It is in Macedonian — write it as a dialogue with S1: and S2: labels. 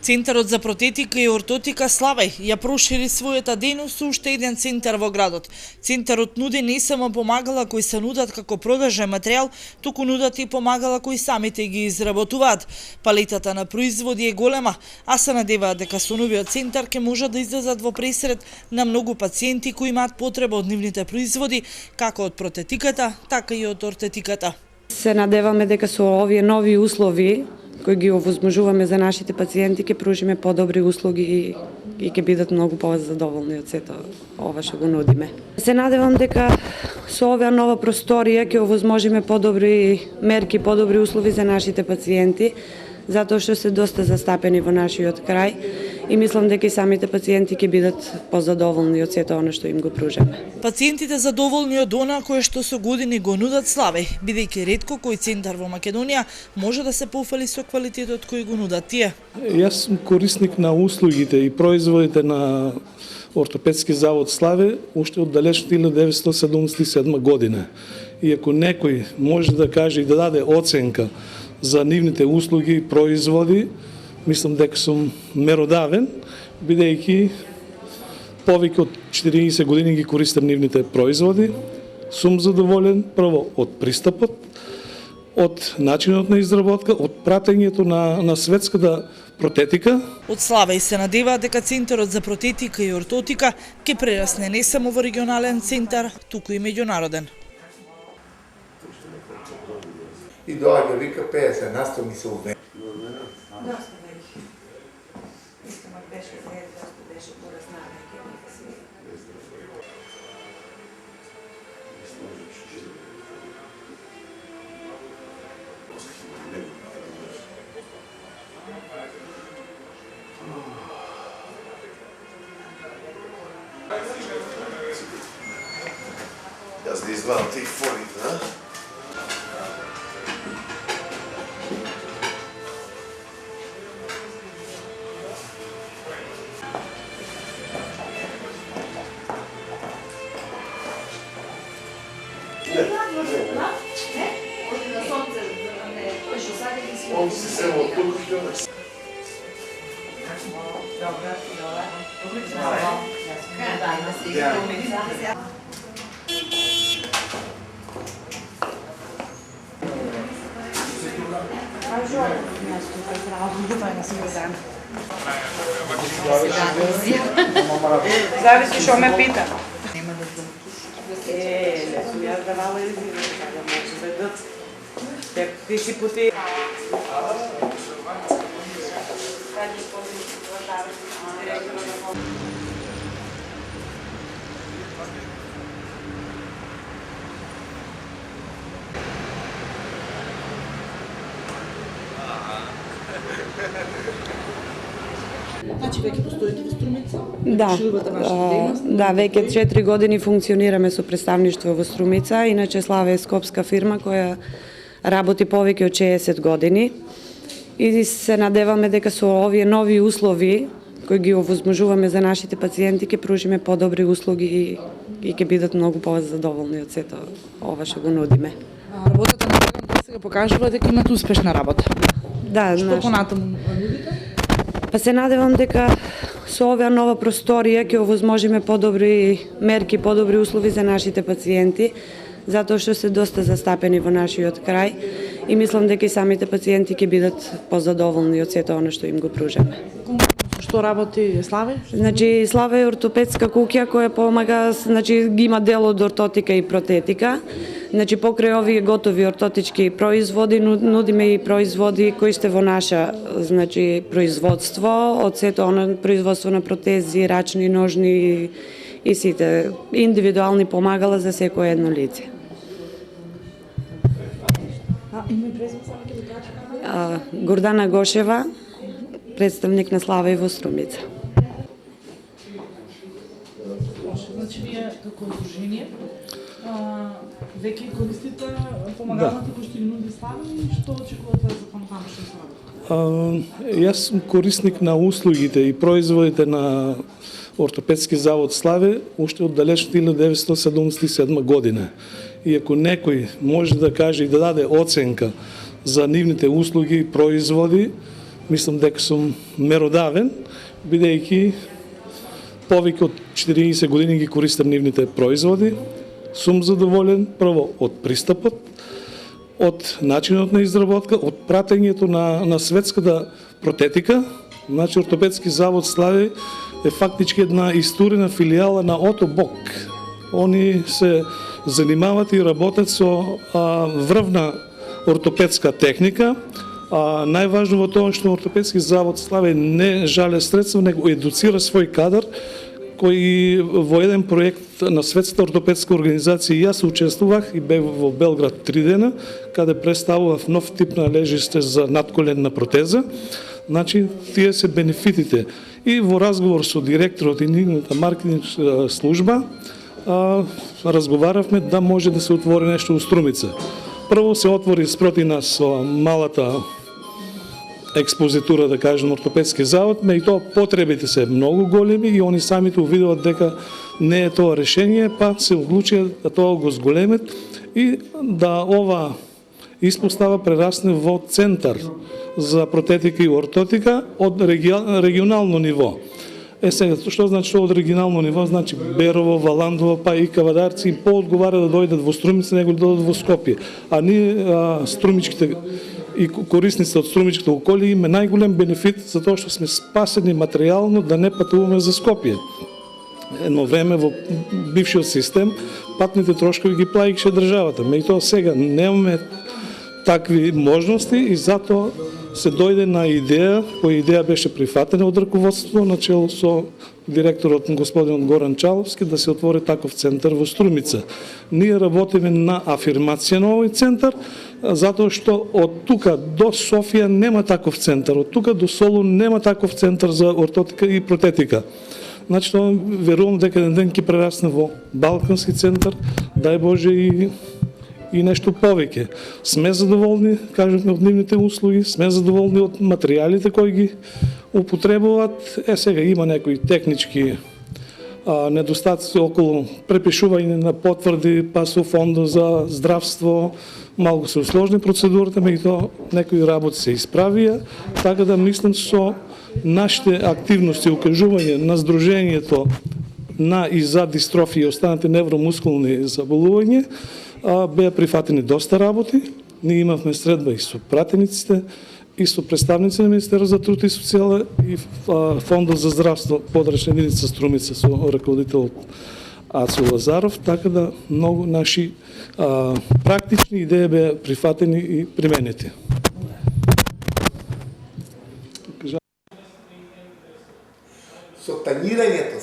S1: Центарот за протетика и ортотика Славеј ја прошири својата дејност со уште еден центар во градот. Центарот нуди не само помагала кои се нудат како продажен материјал, туку нудат и помагала кои самите ги изработуваат. Палетата на производи е голема, а се надеваат дека со новиот центар ќе можат да излезат во пресред на многу пациенти кои имаат потреба од нивните производи, како од протетиката, така и од ортетиката.
S2: Се надеваме дека со овие нови услови кои ги овозможуваме за нашите пациенти, ќе пружиме подобри услуги и ќе бидат многу позадоволни од сето ова што го нудиме. Се надевам дека со оваа нова просторија ќе овозможиме подобри мерки, подобри услови за нашите пациенти, затоа што се доста застапени во нашиот крај и мислам дека и самите пациенти ќе бидат позадоволни од сето она што им го пружаме.
S1: Пациентите задоволни од она кое што со години го нудат Славеј, бидејќи ретко кој центар во Македонија може да се пофали со квалитетот кој го нудат тие.
S3: Јас сум корисник на услугите и производите на Ортопедски завод Славе уште од далечната 1977 година. И ако некој може да каже и да даде оценка за нивните услуги и производи, мислам дека сум меродавен, бидејќи повеќе од 40 години ги користам нивните производи. Сум задоволен прво од пристапот, од начинот на изработка, од пратењето на светската протетика.
S1: Од Славеј се надеваат дека Центарот за протетика и ортотика ќе прерасне не само во регионален центар, туку и меѓународен.
S4: И доаѓа, вика 50% ми се уве.
S5: Јас да извадам тие фолите, а? Он се се од тук што
S6: Зависи што ме пита.
S2: Јас давала и ти си пути.
S1: Значи веќе постоите во Струмица?
S2: Да, веќе 4 години функционираме со представништво во Струмица, иначе Славе е скопска фирма која работи повеќе од 60 години и се надеваме дека со овие нови услови кои ги овозможуваме за нашите пациенти ќе пружиме подобри услуги и ќе бидат многу позадоволни од сето ова што го нудиме.
S6: Работата на терен сега покажува дека имате успешна работа.
S2: Да,
S6: Што понатаму нудите?
S2: Па се надевам дека со оваа нова просторија ќе овозможиме подобри мерки, подобри услови за нашите пациенти, затоа што се доста застапени во нашиот крај и мислам дека и самите пациенти ќе бидат позадоволни од сето она што им го пружаме.
S6: Што работи Славе?
S2: Значи Славе е ортопедска куќа која помага, значи ги има дел од ортотика и протетика. Значи покрај овие готови ортотички производи нудиме и производи кои сте во наша, значи производство, од сето оно производство на протези, рачни, ножни и сите индивидуални помагала за секое едно лице.
S6: Име и презиме само ќе го кажете?
S2: Гордана Гошева, представник на Славеј во Струмица.
S6: Значи вие како удружение веќе користите помагалните кои што ги нуди Славе и што очекувате за понатамошно се работа?
S3: Јас сум корисник на услугите и производите на Ортопедски завод Славе уште од далечната 1977 година. И ако некој може да каже и да даде оценка за нивните услуги и производи, мислам дека сум меродавен, бидејќи повеќе од 40 години ги користам нивните производи. Сум задоволен прво од пристапот, од начинот на изработка, од пратењето на светската протетика. Значи, Ортопедски завод Славе е фактички една истурена филијала на Ото Бок. Они се занимават и работат со врвна ортопедска техника. Најважно во тоа што Ортопедски завод Славе не жале средства, него едуцира свој кадар, кој во еден проект на Светската ортопедска организација јас учествувах и бев во Белград 3 дена, каде представував нов тип на лежиште за надколенна протеза. Значи, тие се бенефитите. И во разговор со директорот и нивната маркетинг служба, разговаравме да може да се отвори нешто у Струмица. Прво се отвори спроти нас со малата експозитура, да кажем, Ортопедски завод, меѓутоа потребите се многу големи и они самите увидуват дека не е тоа решение, па се одлучија да тоа го зголемат и да ова испостава прерасне во центар за протетика и ортотика од регионално ниво. Сега, што значи од регионално ниво? Значи Берово, Валандово, па и Кавадарци им поодговара да дојдат во Струмица, него да дојдат во Скопје. А ние, струмичките и корисниците од струмичките околија, има најголем бенефит за тоа што сме спасени материјално да не патуваме за Скопје. Едно време во бившиот систем патните трошкови ги плаќаше државата. Меѓутоа сега немаме такви можности и затоа се дојде на идеја, која идеја беше прифатена од раководството начело со директорот господин Горан Чаловски да се отвори таков центар во Струмица. Ние работиме на афирмација на овој центар, затоа што од тука до Софија нема таков центар, од тука до Солун нема таков центар за ортотика и протетика. Значи, верувам дека еден ден ќе прерасне во Балкански центар, дај Боже и нешто повеќе. Сме задоволни, кажуваме, од нивните услуги, сме задоволни од материјалите кои ги употребуваат. Сега има некои технички недостатоци околу препишување на потврди, па со фондот за здравство, малку се усложни процедурата, меѓутоа некои работи се исправија, така да мислам со нашите активности, укажување на Сдруженијето на и за дистрофија и останати невромускулни заболувања, беа прифатени доста работи. Ние имавме средба и со пратениците, и со представници на Министерството за труд и социјала и Фондот за здравство, подрачна единица Струмица со раководител Ацо Лазаров, така да многу наши практични идеи беа прифатени и применети.
S4: Со тањирањето